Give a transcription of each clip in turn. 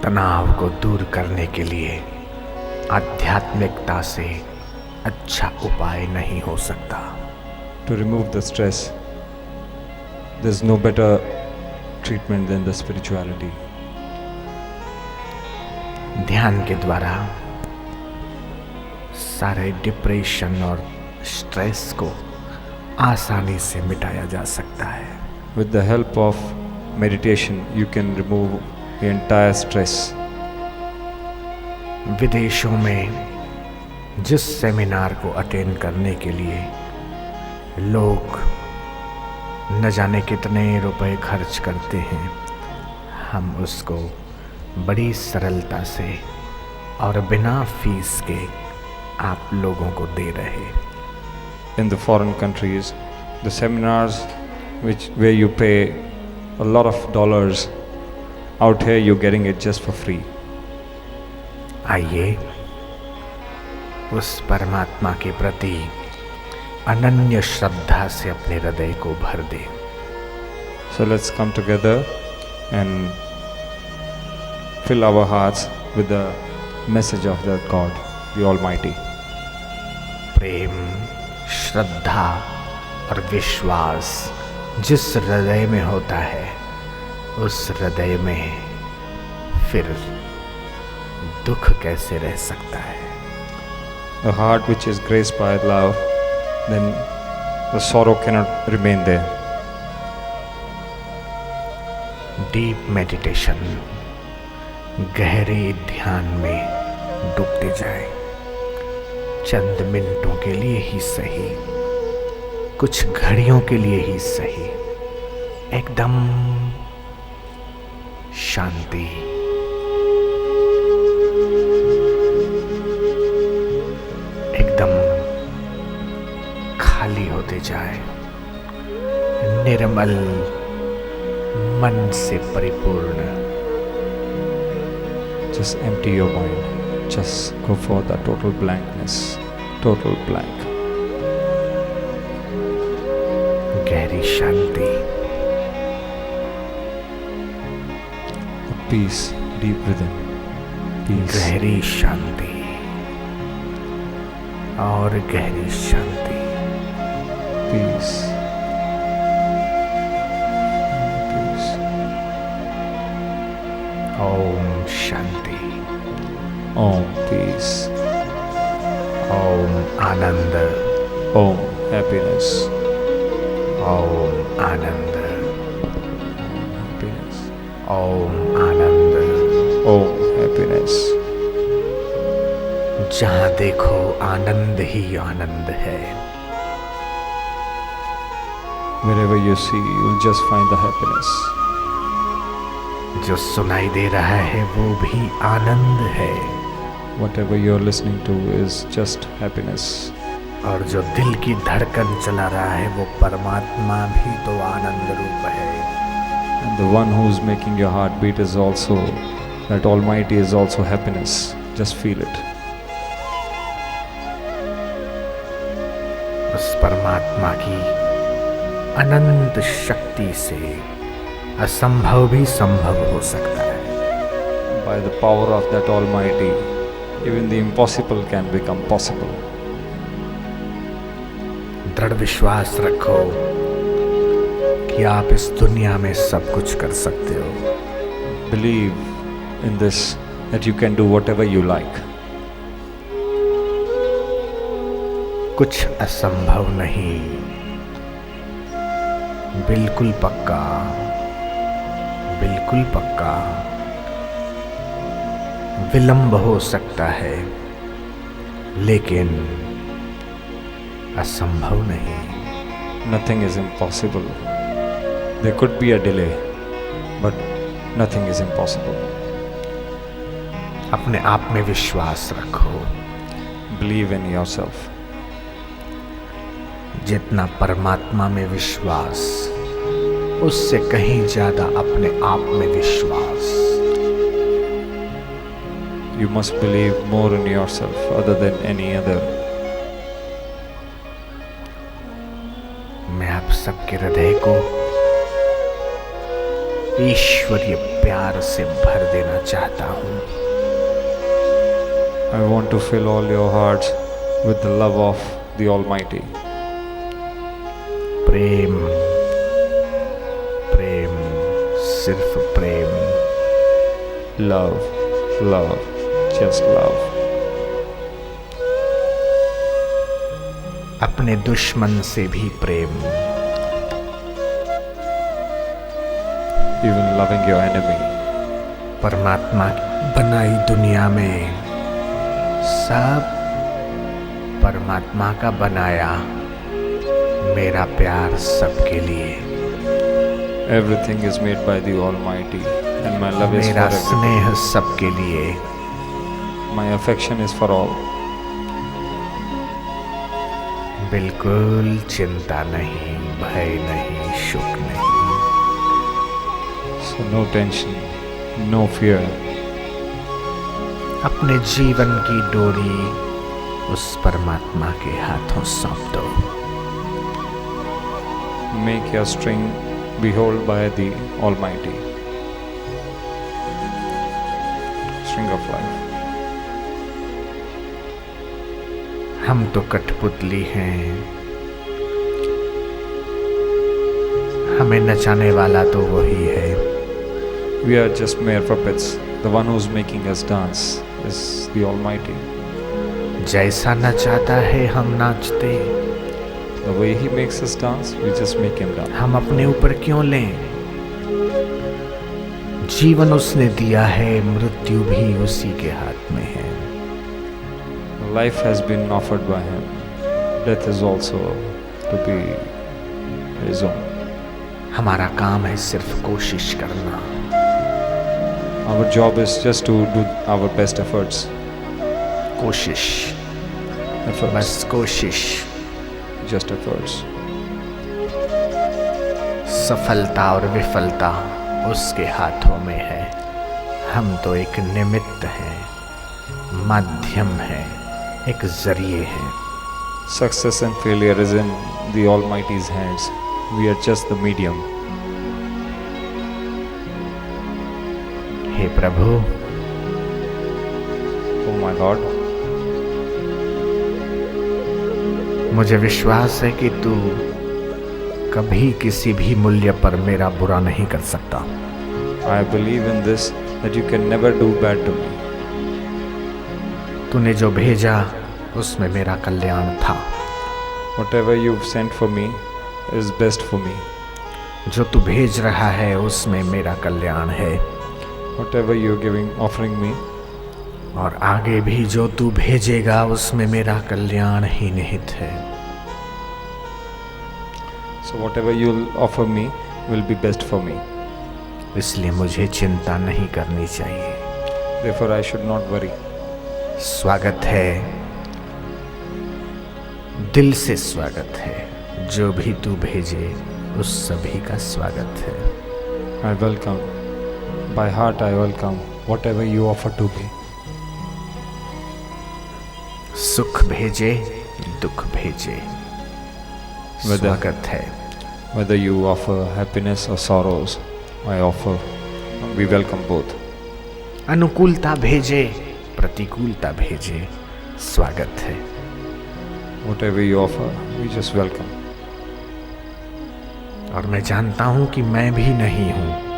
तनाव को दूर करने के लिए आध्यात्मिकता से अच्छा उपाय नहीं हो सकता। To remove the stress, there's no better treatment than the spirituality. ध्यान के द्वारा सारे डिप्रेशन और स्ट्रेस को आसानी से मिटाया जा सकता है। With the help of meditation, you can remove the entire stress. विदेशों में जिस सेमिनार को अटेंड करने के लिए लोग न जाने कितने रुपए खर्च करते हैं, हम उसको बड़ी सरलता से और बिना फीस के आप लोगों को दे रहे। In the foreign countries, the seminars where you pay a lot of dollars, out here you're getting it just for free. आइए उस परमात्मा के प्रति अनन्य श्रद्धा से अपने हृदय को भर दें। So let's come together and fill our hearts with the message of that God, the Almighty. प्रेम, श्रद्धा और विश्वास जिस हृदय में होता है, उस हृदय में फिर दुख कैसे रह सकता है? A heart which is graced by love, then the sorrow cannot remain there. Deep meditation, गहरे ध्यान में डूबते जाए। चंद मिनटों के लिए ही सही, कुछ घड़ियों के लिए ही सही, एकदम शांति, एकदम खाली होते जाए, निर्मल मन से परिपूर्ण। Just empty your mind. Just go for the total blankness, total blank. गहरी शांति, A peace deep within. Peace. गहरी शांति और गहरी शांति। Peace. Peace. Om Shanti, Om peace. ओम आनंद, Om happiness. ओम आनंद, Happiness. ओम आनंद। Om happiness. जहाँ देखो आनंद ही आनंद है। Wherever you see, you'll just find the happiness. जो सुनाई दे रहा है वो भी आनंद है, Whatever you're listening to is just happiness. और जो दिल की धड़कन चला रहा है वो परमात्मा भी तो आनंद रूप है। And the one who's making your heart beat is also, that Almighty is also happiness. Just feel it. उस परमात्मा की अनंत शक्ति से असंभव भी संभव हो सकता है। By the power of that Almighty, even the impossible can become possible. दृढ़ विश्वास रखो कि आप इस दुनिया में सब कुछ कर सकते हो। Believe in this, that you can do whatever you like. कुछ असंभव नहीं, बिल्कुल पक्का, बिल्कुल पक्का। विलंब हो सकता है लेकिन असंभव नहीं। Nothing is impossible. There could be a delay, but nothing is impossible. अपने आप में विश्वास रखो। Believe in yourself. जितना परमात्मा में विश्वास, उससे कहीं ज्यादा अपने आप में विश्वास। You must believe more in yourself other than any other. मैं आप सबके हृदय को ईश्वरीय प्यार से भर देना चाहता हूँ। I want to fill all your hearts with the love of the Almighty. प्रेम, प्रेम, सिर्फ प्रेम। Love, love, just love. अपने दुश्मन से भी प्रेम। Even loving your enemy. परमात्मा बनाई दुनिया में सब परमात्मा का बनाया, मेरा प्यार सबके लिए। Everything is made by the Almighty, and my love is for मेरा everyone. स्नेह सबके लिए। My affection is for all. बिल्कुल चिंता नहीं, भय नहीं, शोक नहीं। So no tension, no fear. अपने जीवन की डोरी उस परमात्मा के हाथों सौंप दो। Make your string be held by the Almighty. String of life. हम तो कठपुतली हैं, हमें नचाने वाला तो वही है। We are just mere puppets. The one who's making us dance is the Almighty. जैसा नचाता है हम नाचते, The way He makes us dance, we just make Him dance. हम अपने ऊपर क्यों लें? जीवन उसने दिया है, मृत्यु भी उसी के हाथ में है। Life has been offered by Him. Death is also to be His own. हमारा काम है सिर्फ कोशिश करना। Our job is just to do our best efforts. कोशिश, Efforts. बस कोशिश। Just efforts. सफलता और विफलता उसके हाथों में है। हम तो एक निमित्त हैं, माध्यम है, एक जरिए हैं। Success and failure is in the Almighty's hands. We are just the medium. Hey Prabhu, Oh my Lord, मुझे विश्वास है कि तू कभी किसी भी मूल्य पर मेरा बुरा नहीं कर सकता। I believe in this that you can never do bad to me. तूने जो भेजा उसमें मेरा कल्याण था। Whatever you've sent for me is best for me. जो तू भेज रहा है उसमें मेरा कल्याण है, Whatever you're giving, offering me, और आगे भी जो तू भेजेगा उसमें मेरा कल्याण ही निहित है। so whatever you'll offer me will be best for me. इसलिए मुझे चिंता नहीं करनी चाहिए। Therefore, I should not worry. स्वागत है, दिल से स्वागत है। जो भी तू भेजे उस सभी का स्वागत है। I welcome. By heart, I welcome whatever you offer to me. सुख भेजे, दुख भेजे, स्वागत है। Whether you offer happiness or sorrows, I offer. We welcome both. अनुकूलता भेजे, प्रतिकूलता भेजे, स्वागत है। Whatever you offer, we just welcome. और मैं जानता हूं कि मैं भी नहीं हूं,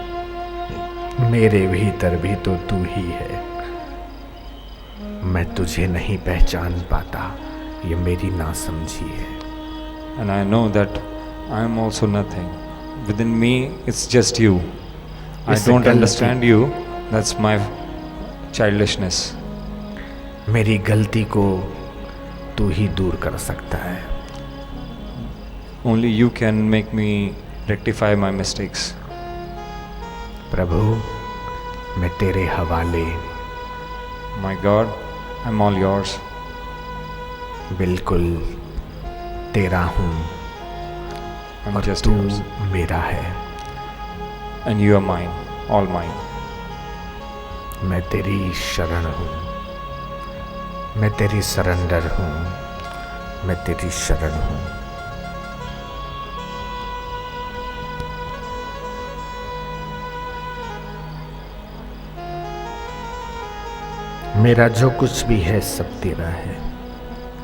मेरे भीतर भी तो तू ही है। मैं तुझे नहीं पहचान पाता, ये मेरी नासमझी है। And I know that I am also nothing. Within me, it's just you. I It's a don't gulfi. understand you. That's my childishness. मेरी गलती को तू ही दूर कर सकता है। Only you can make me rectify my mistakes. प्रभु, मैं तेरे हवाले, My God, I'm all yours. बिल्कुल तेरा हूँ, I'm और just तू yours. मेरा है। And you are mine, all mine. मैं तेरी शरण हूँ, मैं तेरी सरेंडर हूँ, मैं तेरी शरण हूँ। मेरा जो कुछ भी है सब तेरा है।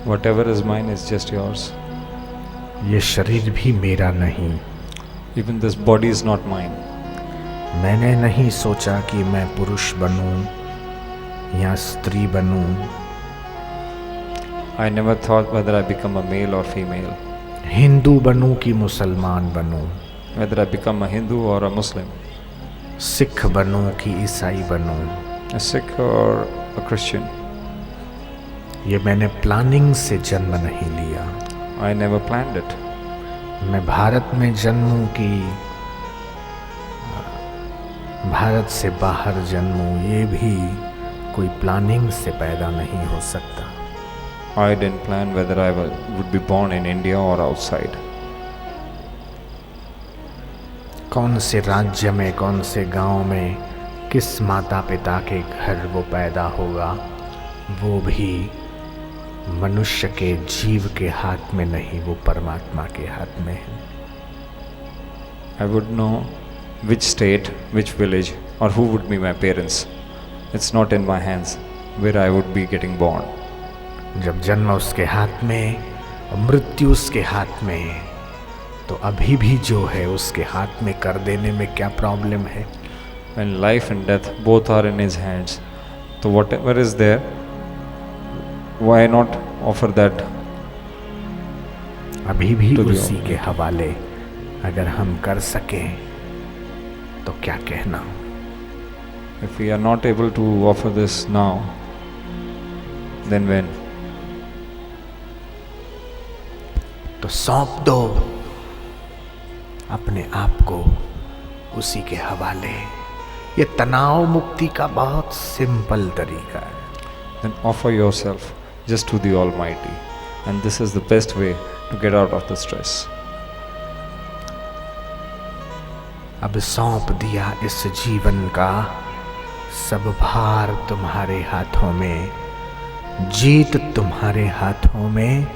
Whatever is mine is just yours. ये शरीर भी मेरा नहीं। Even this body is not mine. मैंने नहीं सोचा कि मैं पुरुष बनूं या स्त्री बनूं। I never thought whether I become a male or female, Hindu बनूं कि मुसलमान बनूं, whether I become a Hindu or a Muslim, Sikh बनूं कि ईसाई बनूं। a Sikh or a Christian. ये मैंने प्लानिंग से जन्म नहीं लिया। I never planned it. मैं भारत में जन्मूं कि भारत से बाहर जन्मूं, ये भी कोई प्लानिंग से पैदा नहीं हो सकता। I didn't plan whether I would be born in India or outside. कौन से राज्य में, कौन से गांव में, किस माता पिता के घर वो पैदा होगा, वो भी मनुष्य के जीव के हाथ में नहीं, वो परमात्मा के हाथ में है। I would know which state, which village, or who would be my parents. It's not in my hands where I would be getting born. जब जन्म उसके हाथ में और मृत्यु उसके हाथ में है, तो अभी भी जो है उसके हाथ में कर देने में क्या प्रॉब्लम है? When life and death both are in his hands, so whatever is there, why not offer that? अभी भी To the उसी Almighty. के हवाले अगर हम कर सकें तो क्या कहना। If we are not able to offer this now, then when? तो सौंप दो अपने आप को उसी के हवाले। ये तनाव मुक्ति का बहुत सिंपल तरीका है। Then offer yourself just to the Almighty, and this is the best way to get out of the stress. अब सौंप दिया इस जीवन का सब भार तुम्हारे हाथों में, जीत तुम्हारे हाथों में,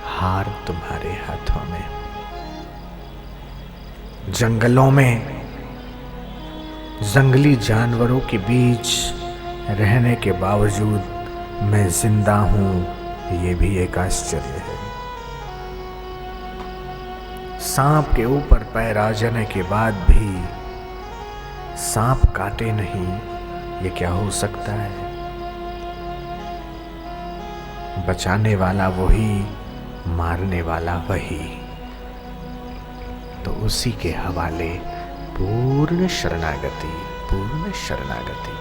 हार तुम्हारे हाथों में। जंगलों में जंगली जानवरों के बीच रहने के बावजूद मैं जिंदा हूं, ये भी एक आश्चर्य है। सांप के ऊपर पैर आ जाने के बाद भी सांप काटे नहीं, ये क्या हो सकता है? बचाने वाला वही, मारने वाला वही। तो उसी के हवाले पूर्ण शरणागति, पूर्ण शरणागति।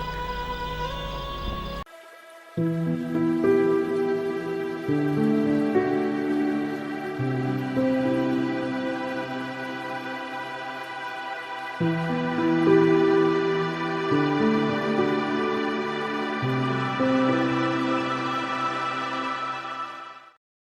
thank you